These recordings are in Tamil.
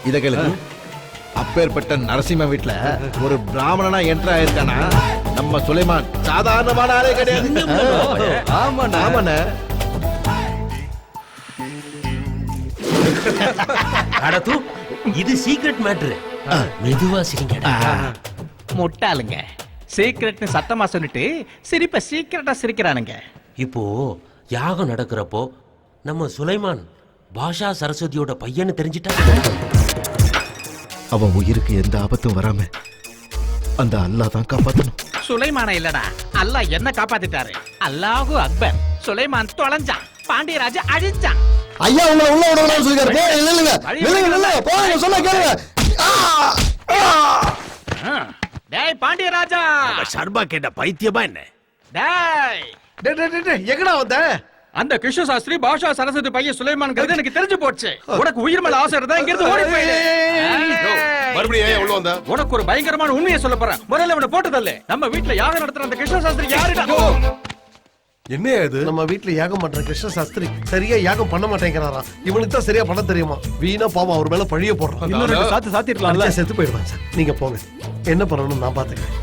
இத கேளு. அப்பேற்பட்ட நரசிம்ம வீட்டுல ஒரு பிராமணனா என்ட்ரு ஆயிருக்கானா நம்ம சுலைமான் சாதாரணமான ஆளே கிடையாது. ஆமாண்ணே. அடத்து இது சீக்ரெட் மேட்டர். மெதுவா சிரிங்கடா. முட்டாளுங்க. சீக்ரெட்னு சத்தமா சொல்லிட்டு சிரிப்ப சீக்கிரட்டா சிரிக்கிறானுங்க. இப்போ யாகம் நடக்கிறப்போ நம்ம சுலைமான் பாஷா சரஸ்வதியோட பையன்னு தெரிஞ்சிட்டா அவன் உயிருக்கு எந்த ஆபத்தும் வராம அந்த அல்லாஹ் தான் காப்பாத்தணும். சுலைமான இல்லடா, அல்லாஹ் என்ன காப்பாத்திட்டாரு. அல்லாஹு அக்பர். சுலைமான் தொலைஞ்சான், பாண்டியராஜ அழிஞ்சான். ஐயா உங்களை உள்ள விடணும்னு சொல்லிருக்காரு. போங்க சொன்னா கேளுங்க. டேய் பாண்டியராஜா, சர்பா கேட்ட பைத்தியமா என்ன? டேய் எங்கடா வந்த? அந்த கிருஷ்ண சாஸ்திரி பாஷா சரஸ்வதி பையன் சுலைமான் எனக்கு தெரிஞ்சு போச்சு. உனக்கு உயிர் மேல ஆசை இருந்தா இங்க இருந்து ஓடி போயிடு. மறுபடியும் ஏன் உள்ள வந்த? உனக்கு ஒரு பயங்கரமான உண்மையை சொல்ல போறேன். முதல்ல இவனை போட்டு தள்ளு. நம்ம வீட்ல யாகம் நடத்துற அந்த கிருஷ்ண சாஸ்திரி யாருடா? என்ன இது? நம்ம வீட்டுல யாகம் பண்ற கிருஷ்ண சாஸ்திரி சரியா யாகம் பண்ண மாட்டேங்கிறாராம். இவனுக்கு தான் சரியா பண்ண தெரியுமா? வீணா பாவம் அவர் மேல பழிய போடுறான். இன்னொரு சாத்திரலாம் செத்து போயிடுவான் சார். நீங்க போங்க, என்ன பண்ணணும் நான் பாத்துக்கிறேன்.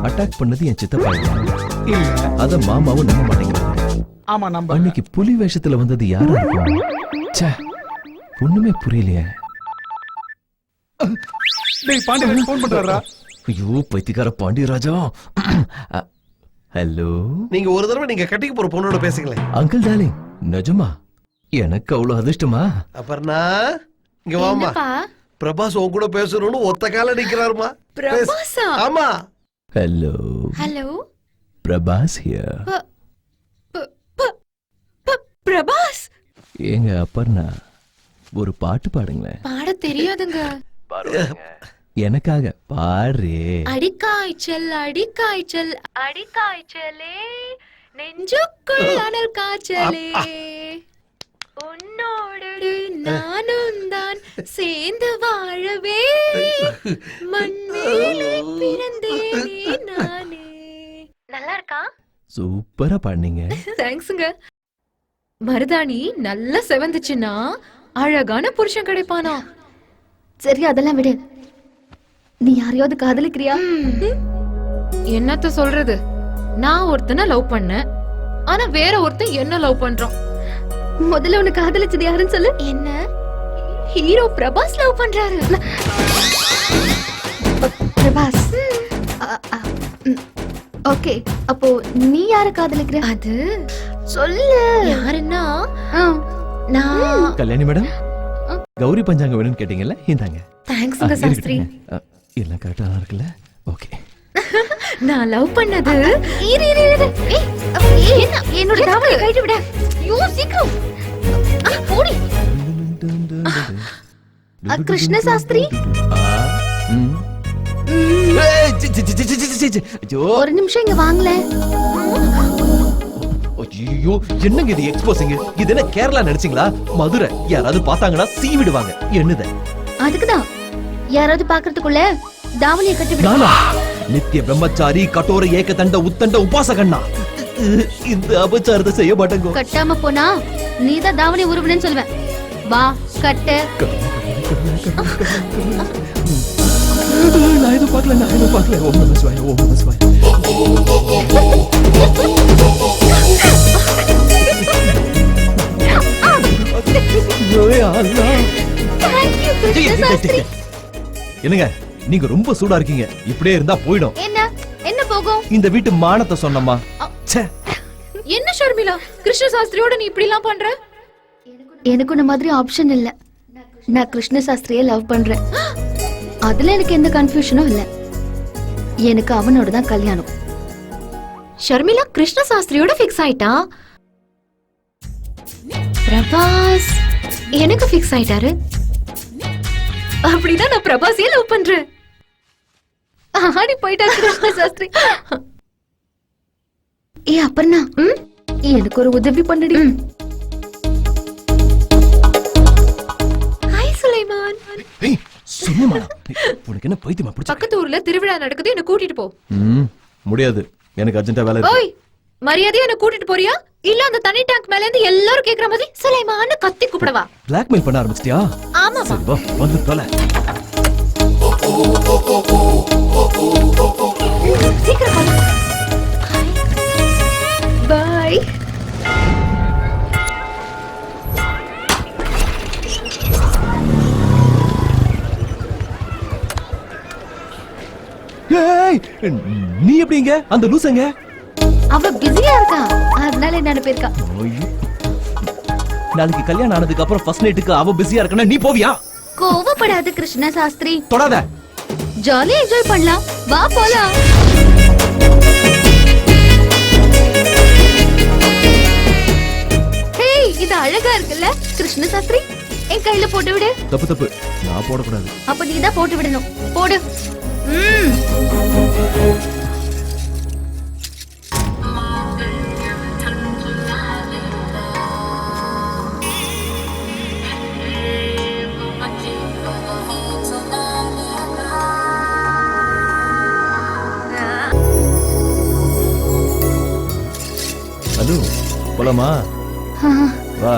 அட்டாக் பண்ணது என் சித்தப்பா இல்ல, அத மாமாவும் நம்ப மாட்டேங்கிறாங்க. ஆமா நம்ம அன்னைக்கு புலி வேஷத்துல வந்தது யாரா இருக்கும்? ச்சே, ஒண்ணுமே புரியலையே. டேய் பாண்டியன் ஃபோன் பண்றாரா? ஐயோ பைத்தியக்கார பாண்டியராஜா. ஹலோ, நீங்க ஒரு தடவை நீங்க கட்டிக்க போற பொண்ணோட பேசுங்களேன். அங்கிள் டார்லிங், நிஜமா எனக்கு அவ்வளவு அதிர்ஷ்டமா? அப்பர்ணா இங்க வாமா. பிரபாஸ் உன் கூட பேசணும்னு ஒத்த கால நிக்கிறாருமா. பிரபாஸா? ஆமா. Hello hello, Prabhas here. Prabhas ஏங்க அப்பர்ணா, ஒரு பாட்டு பாடுங்களேன். பாட தெரியாதுங்க. எனக்காக பாரு. அடிக்காய்ச்சல் அடிக்காய்ச்சல் அடிக்காய்ச்சலே நெஞ்சுக்குள் அனல் காய்ச்சலே உன்னோடு நானும் தான் சேர்ந்து வாழவே மண்மேலே பிறந்தேனே நானே. நல்லா இருக்கா? சூப்பரா பாடுனீங்க. தேங்க்ஸுங்க. மருதாணி நல்லா செவந்துச்சுன்னா அழகான புருஷன் கிடைப்பானா? சரி அதெல்லாம் விடு. நீ யாரையாவது காதலிக்கிறியா? என்னத்த சொல்றது, நான் ஒருத்தனை லவ் பண்ணேன், ஆனா வேற ஒருத்தன் என்ன லவ் பண்றான். முதல்ல உன்னை காதலிச்சது யாருன்னு சொல்லு. என்ன? ஹீரோ பிரபாஸ் லவ் பண்றாரு. பிரபாஸ். ஓகே, அப்போ நீ யார காதலிக்கிற? அது சொல்லு. யாருன்னா நான். கல்யாணி மேடம், கௌரி பஞ்சாங்க வேணும்னு கேட்டீங்கல்ல, இந்தாங்க. தேங்க்ஸ்ங்க சாஸ்திரி. எல்லாம் கரெக்டா இருக்குல்ல? ஓகே. நான் லவ் பண்ணது என்னோட தாவலை கைட்டு விட. யூ சீக்கிரம் போடி. கிருஷ்ண சாஸ்திரி. ஒரு நிமிஷம் இங்க வாங்கல. ஐயோ, என்னங்க இது எக்ஸ்போசிங்? இது என்ன கேரளா நினைச்சீங்களா? மதுரை. யாராவது பார்த்தாங்கன்னா சீ விடுவாங்க. என்னது? அதுக்குதான் யாராவது பாக்குறதுக்குள்ள தாவணியை கட்டி விட. நித்திய பிரம்மச்சாரி கட்டோர ஏக தண்ட உத்தண்ட உபாசகண்ணா, இந்த அபச்சாரத்தை செய்ய மாட்டேங்க. கட்டாம போனா நீதான் தாவணி உருவனு சொல்லுவேன். வா கட்டு. நான் எதுவும் பார்க்கல, நான் எதுவும் பார்க்கல. ஓம் நம சிவாய, ஓம் நம சிவாய. என்னங்க, நீங்க ரொம்ப சூடா இருக்கீங்க. இப்படியே இருந்தா போயிடும். என்ன என்ன போகும்? இந்த வீட்டு மானத்தை சொன்னமா. என்ன ஷர்மிளா, கிருஷ்ண சாஸ்திரியோட நீ இப்படி எல்லாம் பண்ற? எனக்கு உன்ன மாதிரி ஆப்ஷன் இல்ல. நான் கிருஷ்ண சாஸ்திரியை லவ் பண்றேன். அதுல எனக்கு எந்த கன்ஃபியூஷனும் இல்ல. எனக்கு அவனோட தான் கல்யாணம். ஷர்மிளா கிருஷ்ண சாஸ்திரியோட ஃபிக்ஸ் ஆயிட்டா. பிரபாஸ் எனக்கு ஃபிக்ஸ் ஆயிட்டாரு. அப்படிதான் நான் பிரபாஸையே லவ் பண்றேன். ஆடி போயிட்டா கிருஷ்ண சாஸ்திரி. ஏ அப்பர்ணா, எனக்கு ஒரு உதவி பண்ணுடி. ஹாய் சுலைமான். சும்மா உனக்கு என்ன பைத்தியமா பிடிச்ச? பக்கத்து ஊர்ல திருவிழா நடக்குது, என்ன கூட்டிட்டு போ. முடியாது, எனக்கு அர்ஜென்ட்டா வேலை இருக்கு. ஓய், மரியாதையா என்ன கூட்டிட்டு போறியா இல்ல அந்த தண்ணி டேங்க் மேல இருந்து எல்லாரும் கேக்குற மாதிரி சுலைமான்னு கத்தி கூப்பிடவா? பிளாக்மெயில் பண்ண ஆரம்பிச்சிட்டியா? ஆமாமா. சரி வா, வந்து தொலை. சீக்கிரம் பாய். ஏய், நீ எப்படிங்க? அந்த லூசங்க? அவ பிஸியா இருக்கா, அதனால என்ன அனுப்பியிருக்கா. ஐயோ. நாளைக்கு கல்யாணம் ஆனதுக்கு அப்புறம் ஃபர்ஸ்ட் நைட்டுக்கு அவ பிஸியா இருக்கனா நீ போவியா? கோவப்படாத கிருஷ்ண சாஸ்திரி, தொடாத. ஜாலியா என்ஜாய் பண்ணலாம், வா போலாம். ஹே, இது அழகா இருக்குல்ல கிருஷ்ண சாஸ்திரி, என் கையில போட்டு விடு. தப்பு தப்பு, நான் போடக்கூடாது. அப்ப நீ தான் போட்டு விடணும், போடு. ஹலோ, போலாமா? வா.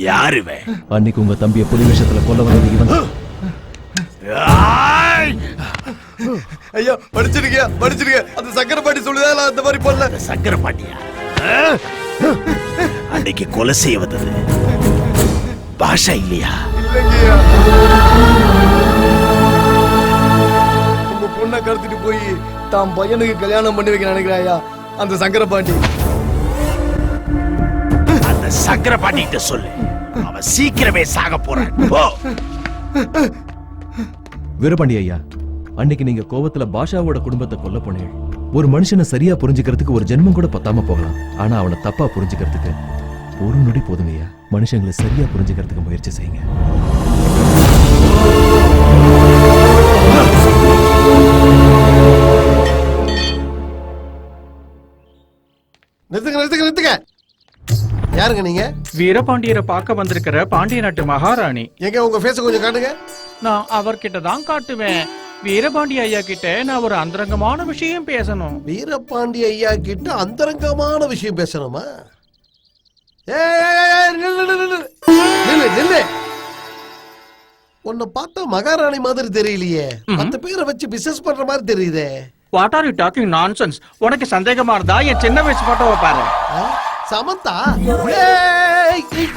யாரு இவன்? அன்னைக்கு உங்க தம்பிய புலி விஷயத்துல கொல்ல வந்தது இவன். ஐயா படிச்சிருக்க அந்த சக்கரை பாட்டி சொல்லுதா அந்த மாதிரி பண்ணல. சக்கரை பாட்டியா? அன்னைக்கு கொலை செய்ய வந்தது பாஷா இல்லையா? இல்லைங்கய்யா, உங்க பொண்ணை கடத்திட்டு போய் தான் பையனுக்கு கல்யாணம் பண்ணி வைக்க நினைக்கிறாயா அந்த சக்கரை பாட்டி. அந்த சக்கரை பாட்டிகிட்ட சொல்லு, அவன் சீக்கிரமே சாக போறான். போ. வீரபாண்டி ஐயா, அன்னைக்கு நீங்க கோவத்துல பாஷாவோட குடும்பத்தை கொல்ல போனீங்க. ஒரு மனுஷனை சரியா புரிஞ்சுக்கிறதுக்கு ஒரு ஜென்மம் கூட பத்தாம போகலாம். ஆனா அவனை தப்பா புரிஞ்சுக்கிறதுக்கு ஒரு நொடி போதுங்கய்யா. மனுஷங்களை சரியா புரிஞ்சுக்கிறதுக்கு முயற்சி செய்யுங்க. நிறுத்துங்க. யாருங்க நீங்க? வீரபாண்டியரை பார்க்க வந்திருக்கிற பாண்டிய நாட்டு மகாராணி. எங்க உங்க ஃபேஸ கொஞ்சம் காட்டுங்க. நான் அவர்கிட்ட தான் காட்டுவேன். வீரபாண்டிய ஐயா கிட்ட நான் ஒரு அந்தரங்கமான விஷயம் பேசணும். வீரபாண்டி ஐயா கிட்ட அந்தரங்கமான விஷயம் பேசணுமா? ஏய், நில்லு, நில்லு, நில்லு. நில்லு, நில்லு. உன்னை பார்த்தா மகாராணி மாதிரி தெரியலையே. 10 பேரை வச்சு பிசினஸ் பண்ற மாதிரி தெரியுதே. What are you talking nonsense? உனக்கு சந்தேகமா இருந்தா என் சின்ன வயசு போட்டோவை பாரு. ஆ? சமந்தா? ஏய், ஏய்.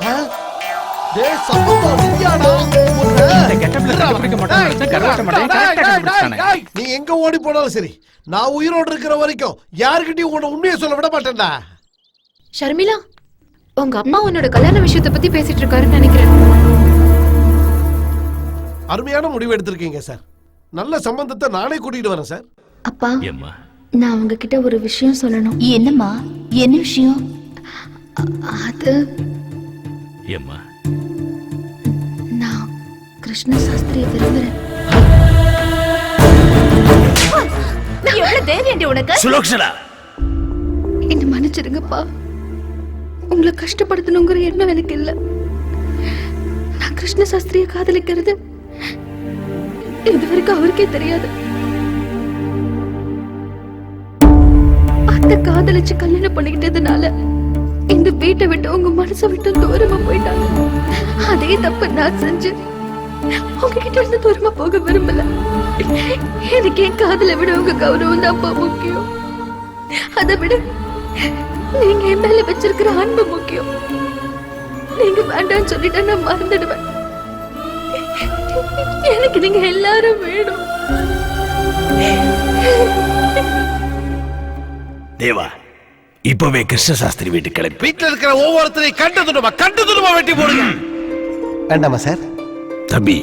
ஆ? டேய், சமந்தா நீயாடா? இந்த கெட்டப்ல கண்டுபிடிக்க மாட்டான்னு நினைச்சா கருவாட்ட மாட்டேன். கரெக்டா கண்டுபிடிச்சானே. நீ எங்க ஓடி போனாலும் சரி, நான் உயிரோடு இருக்கிற வரைக்கும் யாருக்கிட்டையும் உன்னை உண்மையை சொல்ல விட மாட்டேன்டா. ஷர்மிளா, உங்க அப்பா உன்னோட கல்யாண விஷயத்தை பத்தி பேசிட்டு இருக்காருன்னு நினைக்கிறேன். அருமையான முடிவு எடுத்திருக்கீங்க சார். நல்ல சம்பந்தத்தை நானே கூட்டிட்டு வரேன் சார். அப்பா, நான் உங்ககிட்ட ஒரு விஷயம் சொல்லணும். என்னம்மா? என்ன விஷயம்? அது நான் கிருஷ்ண சாஸ்திரியை விரும்புறேன். எவ்வளவு தைரியம் உனக்கு? சுலோக்ஷனா, என்ன மன்னிச்சிருங்கப்பா. உங்களை கஷ்டப்படுத்தணுங்கிற எண்ணம் எனக்கு இல்ல. நான் கிருஷ்ண சாஸ்திரியை காதலிக்கிறது இதுவரைக்கும் அவருக்கே தெரியாது. அந்த காதலிச்சு கல்யாணம் பண்ணிக்கிட்டதுனால இந்த வீட்டை விட்டு உங்க மனசை விட்டு தூரமா போயிட்டாங்க. அதே தப்பு நான் செஞ்சு உங்ககிட்ட இருந்து தூரமா போக விரும்பல. எனக்கு என் காதலை விட உங்க கௌரவம் தான் முக்கியம். அதை விட நீங்க என் மேல வச்சிருக்கிற அன்பு முக்கியம். நீங்க வேண்டாம்னு சொல்லிட்டா நான் மறந்துடுவேன். எனக்கு நீங்க எல்லாரும் வேணும். தேவா, இப்பவே கிருஷ்ண சாஸ்திரி வீட்டுக்கு கிளம்பி வீட்டுல இருக்கிற ஒவ்வொருத்தரையும் கண்டு துணுமா வெட்டி போடுங்க. வேண்டாமா சார்? தம்பி,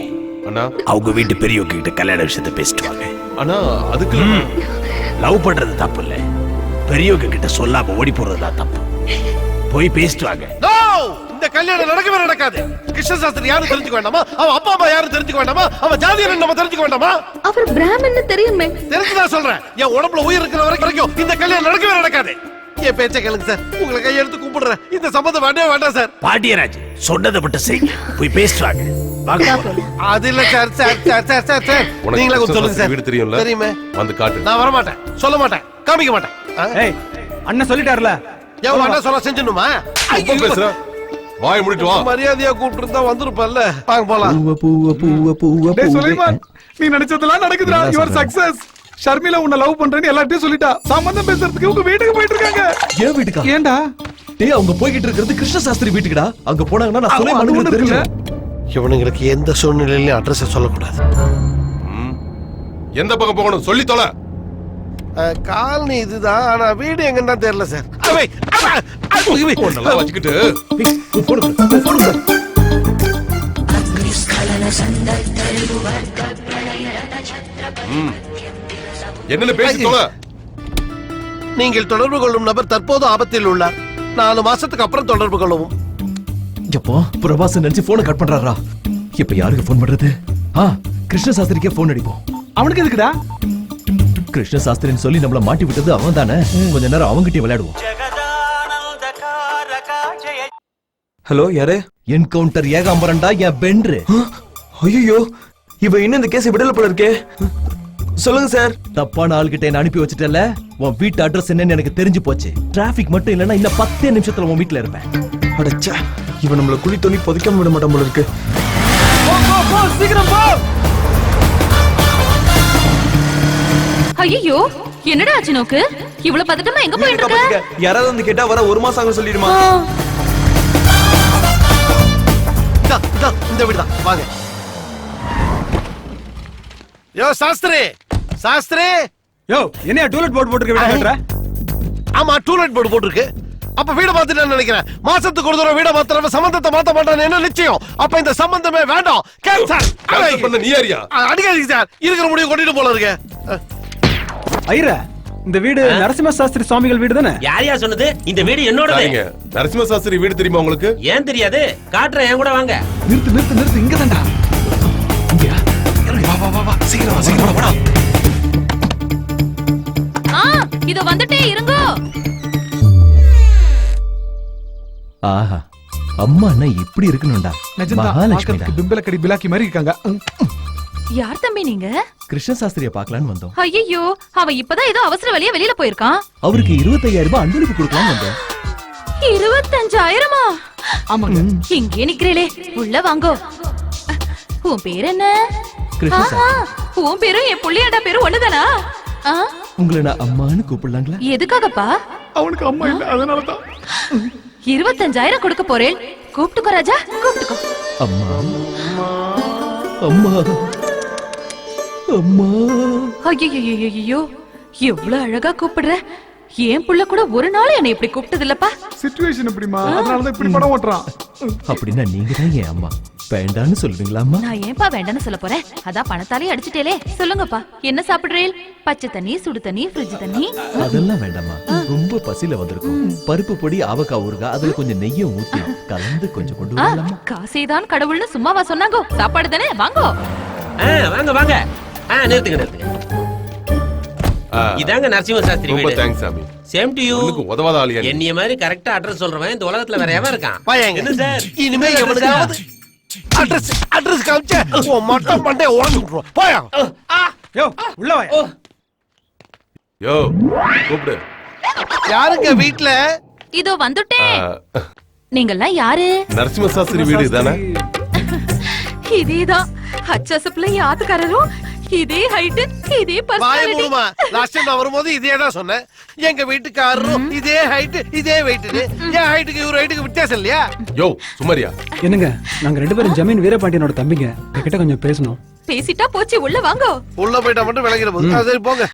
அண்ணா அவங்க வீட்டு பெரியவங்க கிட்ட கல்யாண விஷயத்தை பேசிட்டு வாங்க. அண்ணா அதுக்கு லவ் பண்றது தப்பு இல்ல, பெரியவங்க கிட்ட சொல்லாம ஓடி போறதுதான் தப்பு. போய் பேசிட்டு வாங்க. நோ, இந்த கல்யாணம் நடக்கவே நடக்காது. கிருஷ்ண சாஸ்திரி யாரும் தெரிஞ்சுக்க வேண்டாமா? அவன் அப்பா அம்மா யாரும் தெரிஞ்சுக்க வேண்டாமா? அவன் ஜாதியர் நம்ம தெரிஞ்சுக்க வேண்டாமா? அவர் பிராமணன் தெரியுமே. தெரிஞ்சுதான் சொல்றேன். என் உடம்புல உயிர் இருக்கிற வரைக்கும் இந்த கல்யாணம் நடக்கவே நடக்காது. என் பேச்சை கேளுங்க சார். உங்களை கையெடுத்து கூப்பிடுறேன். இந்த சம்பந்தம் வேண்டவே வேண்டாம் சார். பாண்டியராஜ் சொன்னதை மட்டும் செய்யுங்க. போய் பேசிட்டு வாங்க. வாங்க போலாம். அது இல்ல சார். உனக்கு நீங்களே கொஞ்சம் சொல்லுங்க கிருஷ்ண சார். வீடு தெரியும்ல? தெரியுமே. வந்து காட்டு. நான் வர மாட்டேன், சொல்ல மாட்டேன், காமிக்க மாட்டேன். ஏய், அண்ணன் சொல்லிட்டார்ல. எவ்வளவு அண்ணா சொல்ல செஞ்சணுமா? ரொம்ப பேசுற. வாயை மூடிட்டு வா. மரியாதையா கூப்பிட்டு இருந்தா வந்திருப்பல்ல. வாங்க போலாம். டேய் சுலைமான், நீ நினைச்சதெல்லாம் நடக்குதுடா. You are success. ஷர்மிளா உன்னை லவ் பண்றேன்னு எல்லார்ட்டையும் சொல்லிட்டா. சம்பந்தம் பேசுறதுக்கு உங்க வீட்டுக்கு போயிட்டு இருக்காங்க. ஏன் வீட்டுக்கா? ஏன்டா? டேய், அவங்க போய்கிட்டு இருக்கிறது கிருஷ்ண சாஸ்திரி வீட்டுக்குடா. அங்க போனாங்கன்னா நான் அது ஒண்ணும் சுலைமானுக்கு இருக்குல்ல? தெரியும். இவனுங்களுக்கு எந்த சூழ்நிலையிலும் அட்ரஸ் சொல்லக்கூடாது. எந்த பக்கம் போகணும் சொல்லி தொலை. காலனி இதுதான், ஆனா வீடு எங்கன்னு தான் தெரியல சார். நல்லா வச்சுக்கிட்டு என்னன்னு பேசி தொலை. நீங்கள் தொடர்பு கொள்ளும் நபர் தற்போது ஆபத்தில் உள்ளார். 4 மாசத்துக்கு அப்புறம் தொடர்பு கொள்ளவும். எப்போ பிரபாஸ் நினைச்சு போனை கட் பண்றாரா? இப்ப யாருக்கு போன் பண்றது? கிருஷ்ண சாஸ்திரிக்கே போன் அடிப்போம். அவனுக்கு எதுக்குடா? கிருஷ்ண சாஸ்திரின்னு சொல்லி நம்மள மாட்டி விட்டது அவன் தானே. கொஞ்ச நேரம் அவங்கிட்டே விளையாடுவோம். ஹலோ, யாரு? என்கவுண்டர் ஏகாம்பரண்டா, என் பென்று. ஐயோ, இவ இன்னும் இந்த கேஸ் விடல போல இருக்கே. சொல்லுங்க சார். தப்பான ஆள்கிட்ட என்ன அனுப்பி வச்சுட்டல. உன் வீட்டு அட்ரஸ் என்னன்னு எனக்கு தெரிஞ்சு போச்சு. டிராபிக் மட்டும் இல்லைன்னா இன்னும் 10 நிமிஷத்துல உன் வீட்டுல இருப்பேன். அடச்சா, இவன் நம்மள குழி தோண்டி புதைக்காம விட மாட்டான் போல இருக்கு. சீக்கிரம் போ. ஐயோ, என்னடா ஆச்சு நோக்கு? இவ்வளவு பதட்டமா எங்க போயிட்டு இருக்க? யாராவது வந்து கேட்டா வர 1 மாசம் ஆகும் சொல்லிடுமா? இந்த வீடுதான், வாங்க. யோ சாஸ்திரி, சாஸ்திரி. யோ, என்னையா டூலெட் போர்டு போட்டுருக்க வீடு கட்டுற? ஆமா, டூலெட் போர்டு போட்டுருக்கு. அப்ப வீட மாத்திட்டேன்னு நினைக்கிறேன். மாசத்துக்கு ஒரு தடவை வீட மாத்திரம் சம்பந்தத்தை மாத்த மாட்டான்னு என்ன நிச்சயம்? அப்ப இந்த சம்பந்தமே வேண்டாம். கேன்சல் பண்ண நீ யாரியா? அடிக்காதீங்க சார். இருக்கிற முடிவு கொட்டிட்டு போல இருக்கு. ஐயரா, இந்த வீடு நரசிம்ம சாஸ்திரி சுவாமிகள் வீடு தானே? யாரையா சொன்னது? இந்த வீடு என்னோடது. நரசிம்ம சாஸ்திரி வீடு தெரியுமா உங்களுக்கு? ஏன் தெரியாது? காட்டுறேன், என் கூட வாங்க. நிறுத்து, இங்க தான்டா. வா, சீக்கிரம் வாடா. இதோ வந்துட்டே இருங்கோ. ஆஹா அம்மான்னா இப்படி இருக்கணும்டா. நிஜம்தான் மகாலட்சுமிடா. பார்க்கறதுக்கு பிம்பலக்கடி பிலாக்கி மாதிரி இருக்காங்க. யார் தம்பி நீங்க? கிருஷ்ண சாஸ்திரிய பார்க்கலான்னு வந்தோம். ஐயோ, அவன் இப்பதான் ஏதோ அவசர வழியா வெளியில போயிருக்கான். அவருக்கு 25,000 ரூபாய் அன்பளிப்பு கொடுக்கலாம்னு வந்தோம். 25,000-ஆ? ஆமாங்க. இங்கே நிக்கிறேளே, உள்ள வாங்கோ. உன் பேர் என்ன? கிருஷ்ண ஆஹா, உன் பேரும் என் புள்ளியாண்டா பேரும் ஒண்ணுதானா? ஆ? உங்களை நான் அம்மான்னு கூப்பிடலாங்களா? எதுக்காகப்பா? அவனுக்கு அம்மா இல்ல, அதனாலதான். 25,000 கொடுக்க போறேன். கூப்பிட்டுக்கோ ராஜா, கூப்பிட்டுக்கோ. அம்மா அம்மா அம்மா. ஐயோ, எவ்வளவு அழகா கூப்பிடுற. என் புள்ள கூட ஒரு நாள் என்னை இப்படி கூப்பிட்டது இல்லப்பா. சிச்சுவேஷன் எப்படிமா, அதனாலதான் இப்படி படம் ஓட்டுறான். அப்படின்னா நீங்க தான் என் அம்மா. வேண்டான்னு சொல்லுவீங்களா அம்மா? நான் ஏன்பா வேண்டான்னு சொல்ல போறேன்? அதான் பணத்தாலே அடிச்சிட்டேலே. சொல்லுங்கப்பா, என்ன சாப்பிடுறேன்? பச்சை தண்ணி, சுடு தண்ணி, ஃப்ரிட்ஜ் தண்ணி. அதெல்லாம் வேண்டாமா, ரொம்ப பசியில வந்திருக்கும். பருப்பு பொடி, ஆவக்காய் ஊறுகாய், அதுல கொஞ்சம் நெய்யும் ஊத்தி கலந்து கொஞ்சம் கொண்டு வரலாமா? காசேதான் கடவுள்னு சும்மாவா சொன்னாங்கோ? சாப்பாடு தானே, வாங்கோ. வாங்க வாங்க. நிறுத்துங்க நிறுத்துங்க. இதாங்க நரசிம்ம சாஸ்திரி ரொம்ப வீடு. தேங்க்ஸ் சாமி. Same to you. உனக்கு உதவாத ஆளியா நீ? என்னைய மாதிரி கரெக்டா அட்ரஸ் சொல்றவன் இந்த உலகத்துல வேற எவன் இருக்கான்? பையங்க. என்ன சார்? இனிமே எவனுக்காவது அட்ரஸ் காமிச்ச உன் மட்டம் மண்டே உடஞ்சு விட்டுருவோம். போயா. யோ, உள்ள வா. யோ கூப்பிடு. யாருங்க வீட்ல? இதோ வந்துட்டேன். நீங்கெல்லாம் யாரு? நரசிம்ம சாஸ்திரி வீடு தானே? இதேதான். அச்சசப்புல யாத்துக்காரரும் இதே ஹைட், இதே வாய பர்சனாலிட்டி. மூடுமா. லாஸ்ட் டைம் நான் வரும்போது இதே தான் சொன்னேன். எங்க வீட்டுக்காரரும் இதே ஹைட், இதே வெயிட். என் ஹைட்டுக்கு இவர் ஹைட்டுக்கு வித்தியாசம் இல்லையா? யோ சுமாரியா. என்னங்க, நாங்க 2 பேரும் ஜமீன் வீரபாண்டியனோட தம்பிங்க. என்கிட்ட கொஞ்சம் பேசணும். பேசிட்டா போச்சு, உள்ள வாங்கோ. உள்ள போயிட்டா மட்டும் விளங்கிட போகுது. சரி போங்க.